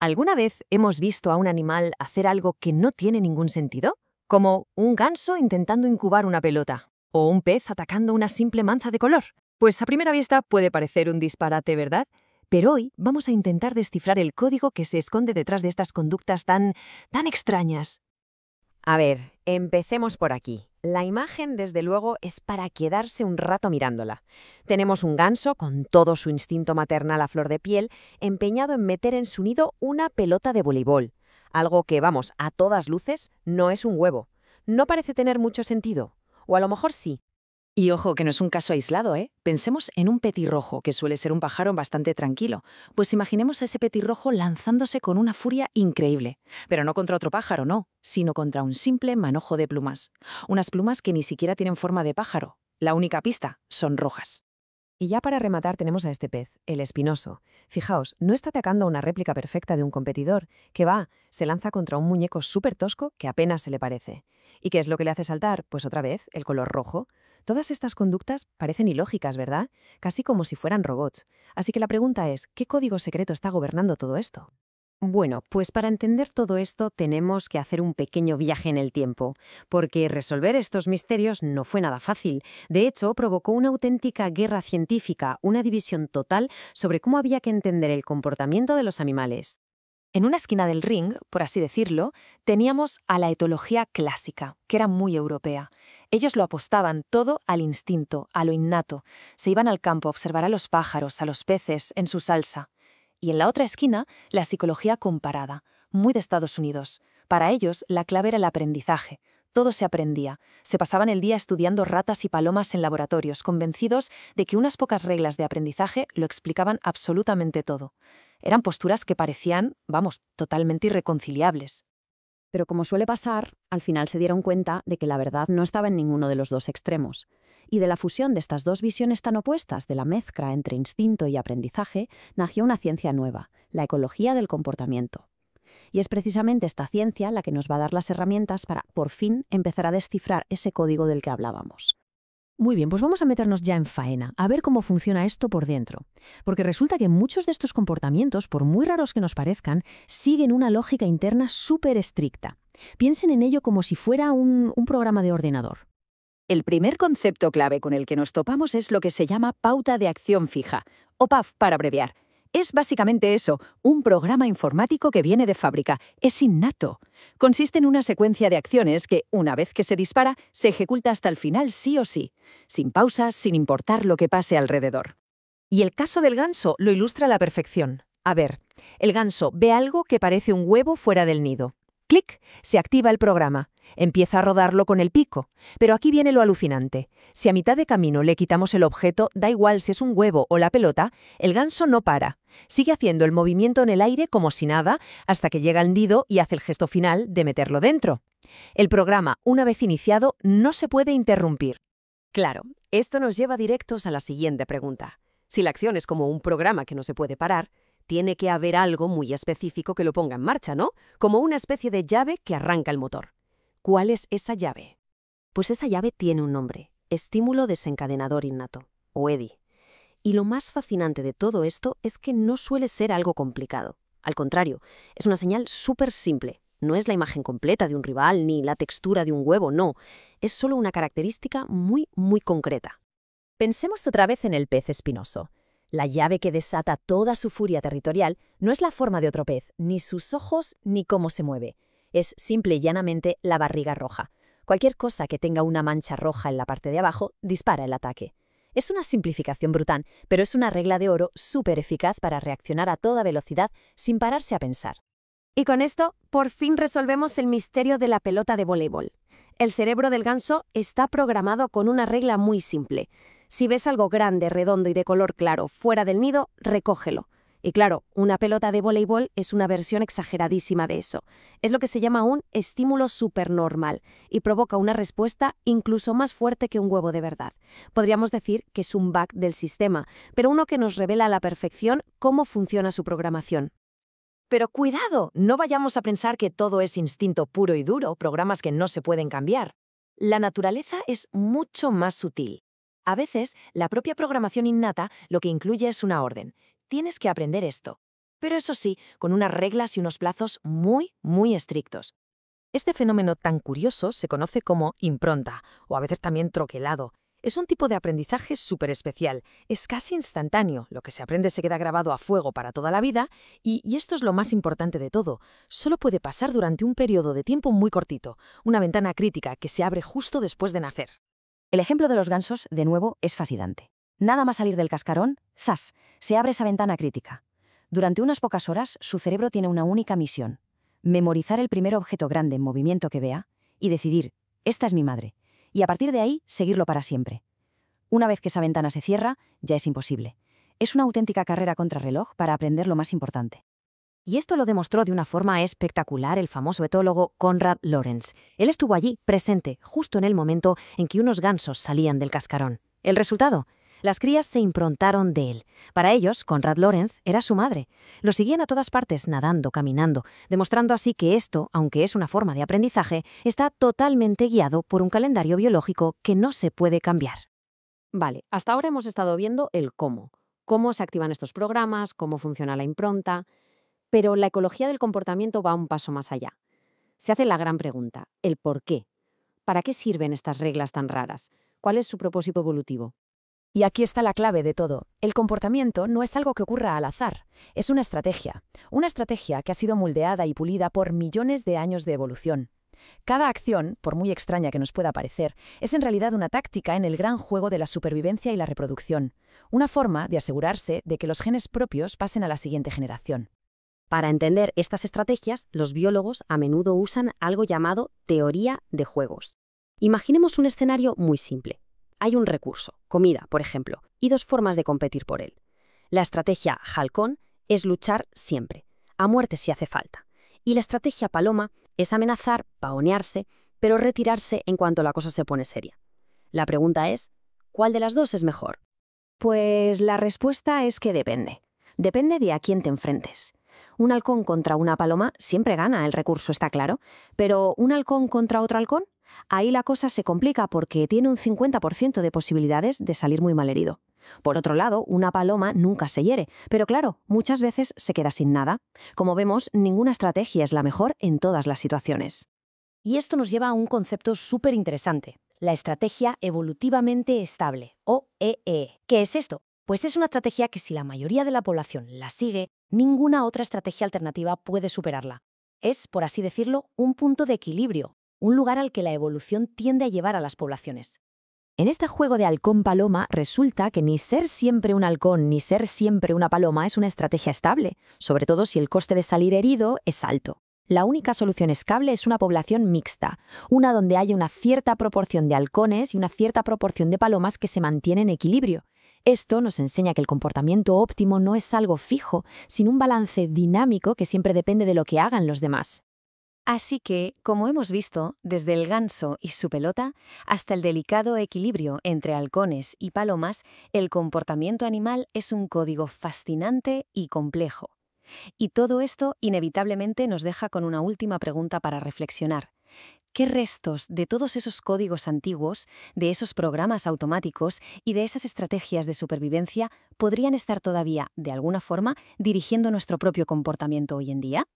¿Alguna vez hemos visto a un animal hacer algo que no tiene ningún sentido? Como un ganso intentando incubar una pelota, o un pez atacando una simple mancha de color. Pues a primera vista puede parecer un disparate, ¿verdad? Pero hoy vamos a intentar descifrar el código que se esconde detrás de estas conductas tan extrañas. A ver, empecemos por aquí. La imagen, desde luego, es para quedarse un rato mirándola. Tenemos un ganso con todo su instinto maternal a flor de piel, empeñado en meter en su nido una pelota de voleibol. Algo que, vamos, a todas luces, no es un huevo. No parece tener mucho sentido. O a lo mejor sí. Y ojo, que no es un caso aislado, ¿eh? Pensemos en un petirrojo, que suele ser un pájaro bastante tranquilo. Pues imaginemos a ese petirrojo lanzándose con una furia increíble. Pero no contra otro pájaro, no, sino contra un simple manojo de plumas. Unas plumas que ni siquiera tienen forma de pájaro. La única pista son rojas. Y ya para rematar tenemos a este pez, el espinoso. Fijaos, no está atacando a una réplica perfecta de un competidor, que se lanza contra un muñeco súper tosco que apenas se le parece. ¿Y qué es lo que le hace saltar? Pues otra vez, el color rojo. Todas estas conductas parecen ilógicas, ¿verdad? Casi como si fueran robots. Así que la pregunta es, ¿qué código secreto está gobernando todo esto? Bueno, pues para entender todo esto tenemos que hacer un pequeño viaje en el tiempo, porque resolver estos misterios no fue nada fácil. De hecho, provocó una auténtica guerra científica, una división total sobre cómo había que entender el comportamiento de los animales. En una esquina del ring, por así decirlo, teníamos a la etología clásica, que era muy europea. Ellos lo apostaban todo al instinto, a lo innato. Se iban al campo a observar a los pájaros, a los peces, en su salsa. Y en la otra esquina, la psicología comparada, muy de Estados Unidos. Para ellos, la clave era el aprendizaje. Todo se aprendía. Se pasaban el día estudiando ratas y palomas en laboratorios, convencidos de que unas pocas reglas de aprendizaje lo explicaban absolutamente todo. Eran posturas que parecían, totalmente irreconciliables. Pero como suele pasar, al final se dieron cuenta de que la verdad no estaba en ninguno de los dos extremos. Y de la fusión de estas dos visiones tan opuestas, de la mezcla entre instinto y aprendizaje, nació una ciencia nueva, la ecología del comportamiento. Y es precisamente esta ciencia la que nos va a dar las herramientas para, por fin, empezar a descifrar ese código del que hablábamos. Muy bien, pues vamos a meternos ya en faena, a ver cómo funciona esto por dentro. Porque resulta que muchos de estos comportamientos, por muy raros que nos parezcan, siguen una lógica interna súper estricta. Piensen en ello como si fuera un programa de ordenador. El primer concepto clave con el que nos topamos es lo que se llama pauta de acción fija, o PAF para abreviar. Es básicamente eso, un programa informático que viene de fábrica, es innato. Consiste en una secuencia de acciones que, una vez que se dispara, se ejecuta hasta el final sí o sí, sin pausas, sin importar lo que pase alrededor. Y el caso del ganso lo ilustra a la perfección. A ver, el ganso ve algo que parece un huevo fuera del nido. ¡Clic! Se activa el programa. Empieza a rodarlo con el pico. Pero aquí viene lo alucinante. Si a mitad de camino le quitamos el objeto, da igual si es un huevo o la pelota, el ganso no para. Sigue haciendo el movimiento en el aire como si nada, hasta que llega al nido y hace el gesto final de meterlo dentro. El programa, una vez iniciado, no se puede interrumpir. Claro, esto nos lleva directos a la siguiente pregunta. Si la acción es como un programa que no se puede parar, tiene que haber algo muy específico que lo ponga en marcha, ¿no? Como una especie de llave que arranca el motor. ¿Cuál es esa llave? Pues esa llave tiene un nombre, estímulo desencadenador innato, o EDI. Y lo más fascinante de todo esto es que no suele ser algo complicado. Al contrario, es una señal súper simple. No es la imagen completa de un rival ni la textura de un huevo, no. Es solo una característica muy, muy concreta. Pensemos otra vez en el pez espinoso. La llave que desata toda su furia territorial no es la forma de otro pez, ni sus ojos, ni cómo se mueve. Es simple y llanamente la barriga roja. Cualquier cosa que tenga una mancha roja en la parte de abajo dispara el ataque. Es una simplificación brutal, pero es una regla de oro súper eficaz para reaccionar a toda velocidad sin pararse a pensar. Y con esto, por fin resolvemos el misterio de la pelota de voleibol. El cerebro del ganso está programado con una regla muy simple. Si ves algo grande, redondo y de color claro fuera del nido, recógelo. Y claro, una pelota de voleibol es una versión exageradísima de eso. Es lo que se llama un estímulo supernormal y provoca una respuesta incluso más fuerte que un huevo de verdad. Podríamos decir que es un bug del sistema, pero uno que nos revela a la perfección cómo funciona su programación. Pero cuidado, no vayamos a pensar que todo es instinto puro y duro, programas que no se pueden cambiar. La naturaleza es mucho más sutil. A veces, la propia programación innata lo que incluye es una orden. Tienes que aprender esto. pero eso sí, con unas reglas y unos plazos muy, muy estrictos. Este fenómeno tan curioso se conoce como impronta, o a veces también troquelado. Es un tipo de aprendizaje súper especial, es casi instantáneo, lo que se aprende se queda grabado a fuego para toda la vida, y esto es lo más importante de todo, solo puede pasar durante un periodo de tiempo muy cortito, una ventana crítica que se abre justo después de nacer. El ejemplo de los gansos, de nuevo, es fascinante. Nada más salir del cascarón, ¡zas!, se abre esa ventana crítica. Durante unas pocas horas, su cerebro tiene una única misión: memorizar el primer objeto grande en movimiento que vea y decidir, esta es mi madre, y a partir de ahí seguirlo para siempre. Una vez que esa ventana se cierra, ya es imposible. Es una auténtica carrera contrarreloj para aprender lo más importante. Y esto lo demostró de una forma espectacular el famoso etólogo Konrad Lorenz. Él estuvo allí, presente, justo en el momento en que unos gansos salían del cascarón. ¿El resultado? Las crías se improntaron de él. Para ellos, Konrad Lorenz era su madre. Lo seguían a todas partes, nadando, caminando, demostrando así que esto, aunque es una forma de aprendizaje, está totalmente guiado por un calendario biológico que no se puede cambiar. Vale, hasta ahora hemos estado viendo el cómo. Cómo se activan estos programas, cómo funciona la impronta. Pero la ecología del comportamiento va un paso más allá. Se hace la gran pregunta, el por qué. ¿Para qué sirven estas reglas tan raras? ¿Cuál es su propósito evolutivo? Y aquí está la clave de todo. El comportamiento no es algo que ocurra al azar, es una estrategia que ha sido moldeada y pulida por millones de años de evolución. Cada acción, por muy extraña que nos pueda parecer, es en realidad una táctica en el gran juego de la supervivencia y la reproducción, una forma de asegurarse de que los genes propios pasen a la siguiente generación. Para entender estas estrategias, los biólogos a menudo usan algo llamado teoría de juegos. Imaginemos un escenario muy simple. Hay un recurso, comida, por ejemplo, y dos formas de competir por él. La estrategia halcón es luchar siempre, a muerte si hace falta. Y la estrategia paloma es amenazar, pavonearse, pero retirarse en cuanto la cosa se pone seria. La pregunta es, ¿cuál de las dos es mejor? Pues la respuesta es que depende. Depende de a quién te enfrentes. Un halcón contra una paloma siempre gana, el recurso está claro, pero ¿un halcón contra otro halcón? Ahí la cosa se complica porque tiene un 50% de posibilidades de salir muy malherido. Por otro lado, una paloma nunca se hiere, pero claro, muchas veces se queda sin nada. Como vemos, ninguna estrategia es la mejor en todas las situaciones. Y esto nos lleva a un concepto súper interesante: la estrategia evolutivamente estable, o EE. ¿Qué es esto? Pues es una estrategia que si la mayoría de la población la sigue, ninguna otra estrategia alternativa puede superarla. Es, por así decirlo, un punto de equilibrio, un lugar al que la evolución tiende a llevar a las poblaciones. En este juego de halcón-paloma resulta que ni ser siempre un halcón ni ser siempre una paloma es una estrategia estable, sobre todo si el coste de salir herido es alto. La única solución estable es una población mixta, una donde haya una cierta proporción de halcones y una cierta proporción de palomas que se mantienen en equilibrio. Esto nos enseña que el comportamiento óptimo no es algo fijo, sino un balance dinámico que siempre depende de lo que hagan los demás. Así que, como hemos visto, desde el ganso y su pelota hasta el delicado equilibrio entre halcones y palomas, el comportamiento animal es un código fascinante y complejo. Y todo esto inevitablemente nos deja con una última pregunta para reflexionar. ¿Qué restos de todos esos códigos antiguos, de esos programas automáticos y de esas estrategias de supervivencia podrían estar todavía, de alguna forma, dirigiendo nuestro propio comportamiento hoy en día?